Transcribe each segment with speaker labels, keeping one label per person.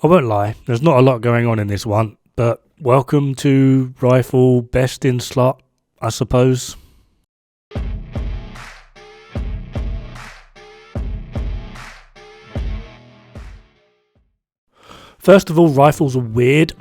Speaker 1: I won't lie, there's not a lot going on in this one, but welcome to Rifle Best in Slot, I suppose. First of all, rifles are weird.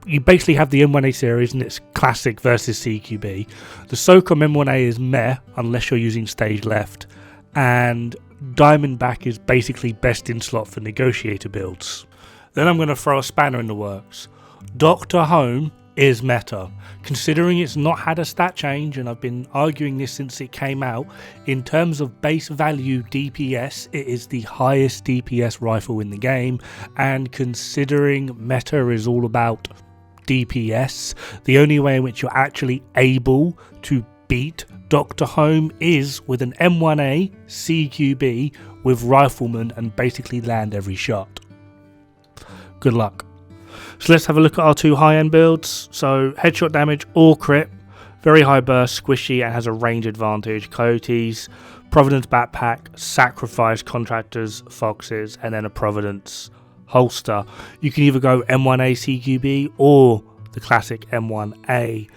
Speaker 1: You basically have the M1A series and it's classic versus CQB. The SOCOM M1A is meh, unless you're using stage left, and DiamondBack is basically best in slot for negotiator builds. Then I'm going to throw a spanner in the works. Dr. Home is meta. Considering it's not had a stat change, and I've been arguing this since it came out, in terms of base value DPS, it is the highest DPS rifle in the game, and considering meta is all about DPS, the only way in which you're actually able to beat Dr. Home is with an M1A CQB with Rifleman and basically land every shot. Good luck. So let's have a look at our two high-end builds. So headshot damage or crit, very high burst, squishy, and has a range advantage. Coyotes, Providence backpack, sacrifice, contractors, foxes, and then a Providence holster. You can either go M1A CQB or the classic M1A.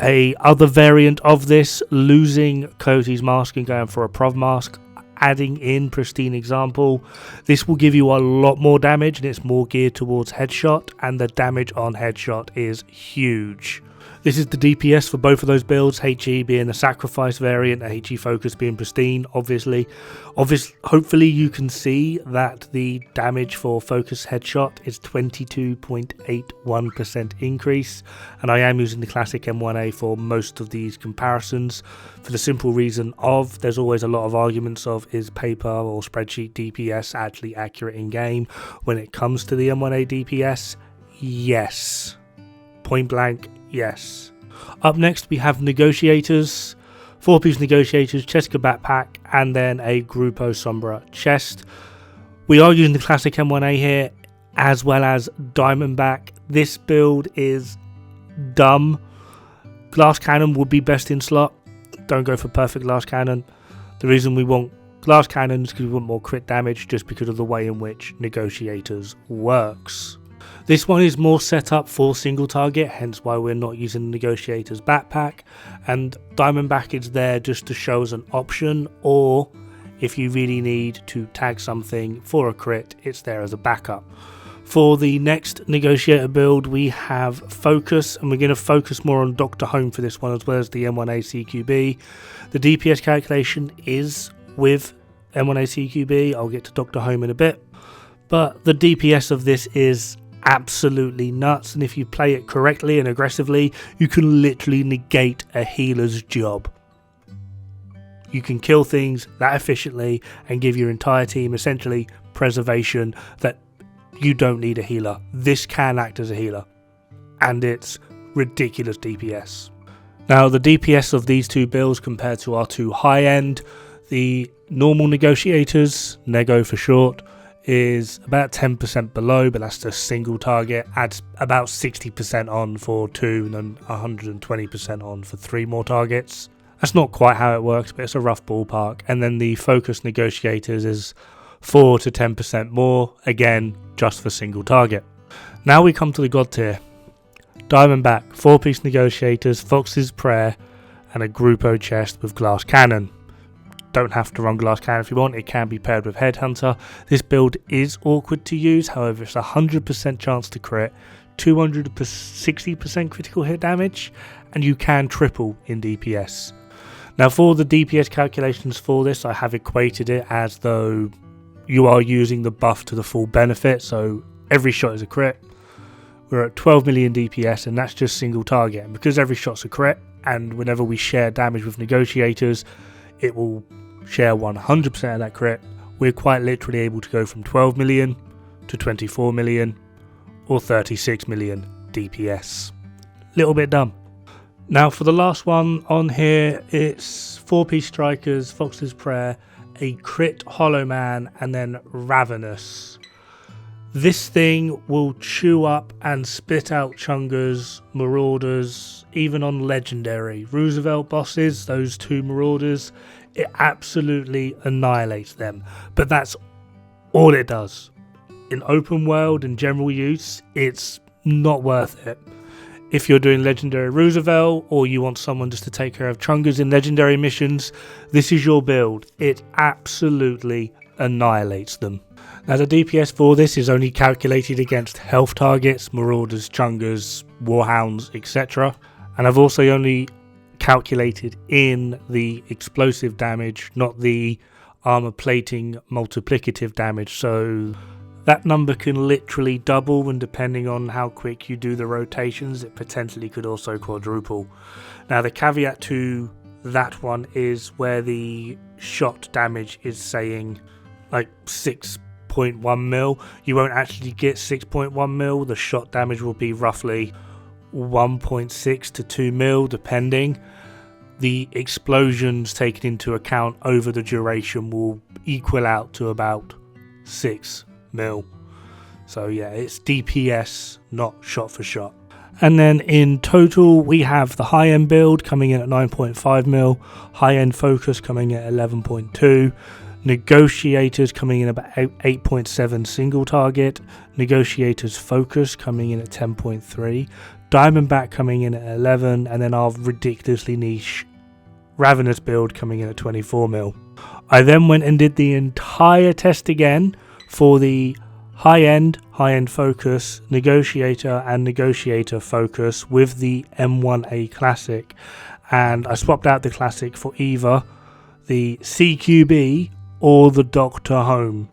Speaker 1: A other variant of this, losing Coyote's mask and going for a Prov mask, adding in pristine example. This will give you a lot more damage and it's more geared towards headshot, and the damage on headshot is huge. This is the DPS for both of those builds, HE being the sacrifice variant, HE focus being pristine, obviously. Hopefully you can see that the damage for focus headshot is 22.81% increase, and I am using the classic M1A for most of these comparisons for the simple reason of there's always a lot of arguments of is paper or spreadsheet DPS actually accurate in game. When it comes to the M1A DPS, yes. Point blank, yes. Up next we have negotiators, 4-piece negotiators, Cheska backpack, and then a Grupo Sombra chest. We are using the classic M1A here as well as Diamondback. This build is dumb. Glass cannon would be best in slot. Don't go for perfect glass cannon. The reason we want glass cannon is because we want more crit damage, just because of the way in which negotiators works. This one is more set up for single target, hence why we're not using the negotiator's backpack, and Diamondback is there just to show as an option, or if you really need to tag something for a crit, it's there as a backup. For the next negotiator build we have focus, and we're going to focus more on Dr. Home for this one as well as the M1A CQB. The DPS calculation is with M1A CQB, I'll get to Dr. Home in a bit, but the DPS of this is absolutely nuts, and if you play it correctly and aggressively, you can literally negate a healer's job. You can kill things that efficiently and give your entire team essentially preservation that you don't need a healer. This can act as a healer, and it's ridiculous DPS. Now the DPS of these two builds compared to our two high end, the normal negotiators, Nego for short, is about 10% below, but that's just single target, adds about 60% on for 2 and then 120% on for 3 more targets. That's not quite how it works, but it's a rough ballpark. And then the focus negotiators is 4 to 10% more, again just for single target. Now we come to the god tier. Diamondback, 4-piece negotiators, Fox's Prayer, and a Grupo chest with glass cannon. Don't have to run glass cannon if you want, it can be paired with Headhunter. This build is awkward to use, however it's a 100% chance to crit, 260% critical hit damage, and you can triple in DPS. Now for the DPS calculations for this, I have equated it as though you are using the buff to the full benefit, so every shot is a crit. We're at 12 million DPS, and that's just single target, and because every shot's a crit, and whenever we share damage with negotiators, it will share 100% of that crit, we're quite literally able to go from 12 million to 24 million or 36 million DPS. Little bit dumb. Now for the last one on here, it's 4-piece strikers, Fox's Prayer, a crit Hollow Man, and then Ravenous. This thing will chew up and spit out Chungers, Marauders, even on Legendary. Roosevelt bosses, those 2 Marauders, it absolutely annihilates them. But that's all it does. in open world and general use, it's not worth it. If you're doing Legendary Roosevelt, or you want someone just to take care of Chungas in Legendary missions, this is your build. It absolutely annihilates them. Now the DPS for this is only calculated against health targets, Marauders, Chungas, Warhounds, etc. And I've also only calculated in the explosive damage, not the armor plating multiplicative damage, so that number can literally double, and depending on how quick you do the rotations, it potentially could also quadruple. Now the caveat to that one is where the shot damage is saying like 6.1 mil, you won't actually get 6.1 mil, the shot damage will be roughly 1.6 to 2 mil depending. The explosions taken into account over the duration will equal out to about 6 mil. So yeah, it's DPS, not shot for shot. And then in total we have the high end build coming in at 9.5 mil, high end focus coming at 11.2, negotiators coming in about 8.7 single target, negotiators focus coming in at 10.3, DiamondBack coming in at 11, and then our ridiculously niche Ravenous build coming in at 24 mil. I then went and did the entire test again for the high end focus, negotiator and negotiator focus with the M1A classic, and I swapped out the classic for either the CQB or the Dr. Home.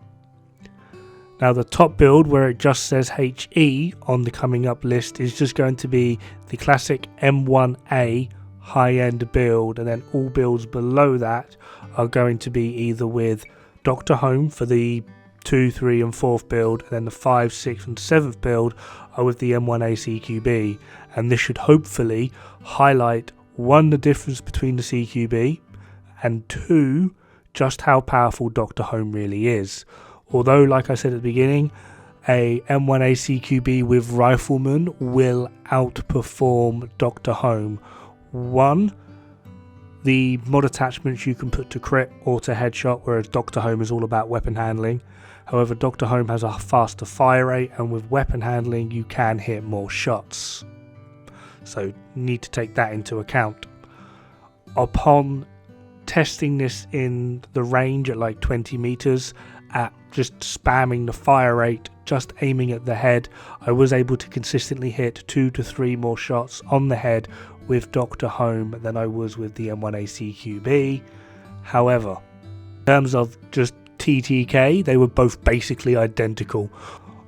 Speaker 1: Now the top build where it just says HE on the coming up list is just going to be the classic M1A high end build, and then all builds below that are going to be either with Dr. Home for the 2, 3 and 4th build, and then the 5, 6 and 7th build are with the M1A CQB, and this should hopefully highlight 1, the difference between the CQB, and 2, just how powerful Dr. Home really is. Although, like I said at the beginning, a M1A CQB with Rifleman will outperform Dr. Home. 1, the mod attachments you can put to crit or to headshot, whereas Dr. Home is all about weapon handling. However, Dr. Home has a faster fire rate, and with weapon handling you can hit more shots. So need to take that into account. Upon testing this in the range at like 20 meters, at just spamming the fire rate, just aiming at the head, I was able to consistently hit 2 to 3 more shots on the head with Dr. Home than I was with the M1A CQB. However, in terms of just TTK, they were both basically identical.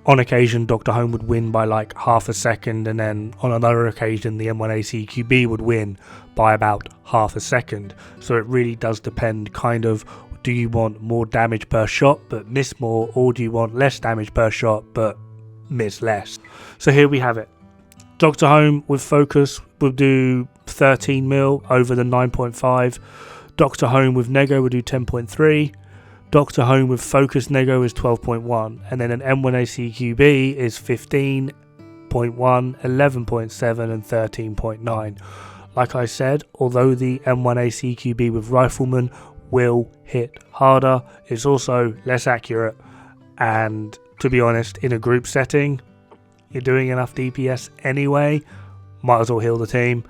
Speaker 1: On occasion, Dr. Home would win by like half a second, and then on another occasion, the M1A CQB would win by about half a second. So it really does depend kind of, do you want more damage per shot but miss more, or do you want less damage per shot but miss less? So here we have it. Dr. Home with focus will do 13 mil over the 9.5. Dr. Home with Nego will do 10.3. Dr. Home with focus Nego is 12.1. And then an M1A CQB is 15.1, 11.7 and 13.9. Like I said, although the M1A CQB with Rifleman will hit harder, it's also less accurate, and to be honest, in a group setting, you're doing enough DPS anyway, might as well heal the team.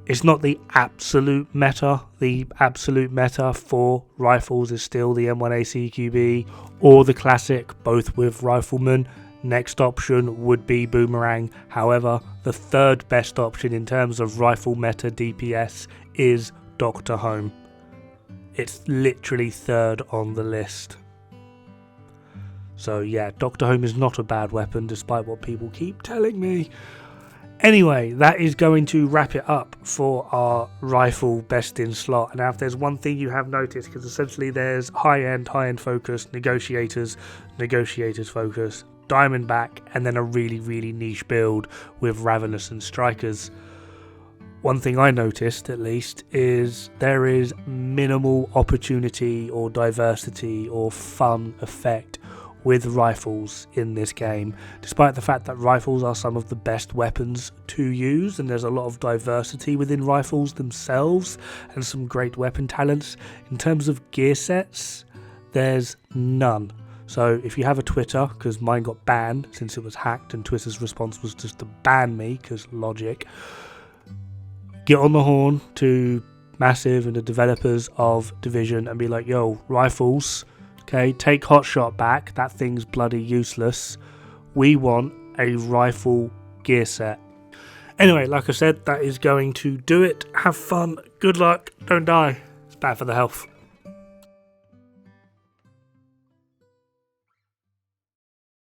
Speaker 1: It's not the absolute meta. The absolute meta for rifles is still the M1A CQB or the classic, both with Rifleman. Next option would be Boomerang. However, the third best option in terms of rifle meta DPS is Dr. Home. It's literally third on the list. So yeah, Dr. Home is not a bad weapon despite what people keep telling me. Anyway, that is going to wrap it up for our rifle best in slot. Now, if there's one thing you have noticed, because essentially there's high-end focus, negotiators focus, DiamondBack, and then a really, really niche build with Ravenous and Strikers. One thing I noticed, at least, is there is minimal opportunity or diversity or fun effect with rifles in this game, despite the fact that rifles are some of the best weapons to use, and there's a lot of diversity within rifles themselves and some great weapon talents. In terms of gear sets, there's none. So if you have a Twitter, because mine got banned since it was hacked and Twitter's response was just to ban me because logic, get on the horn to Massive and the developers of Division and be like, yo, rifles, okay, take Hotshot back, that thing's bloody useless, we want a rifle gear set. Anyway, like I said, that is going to do it. Have fun, good luck, don't die, it's bad for the health.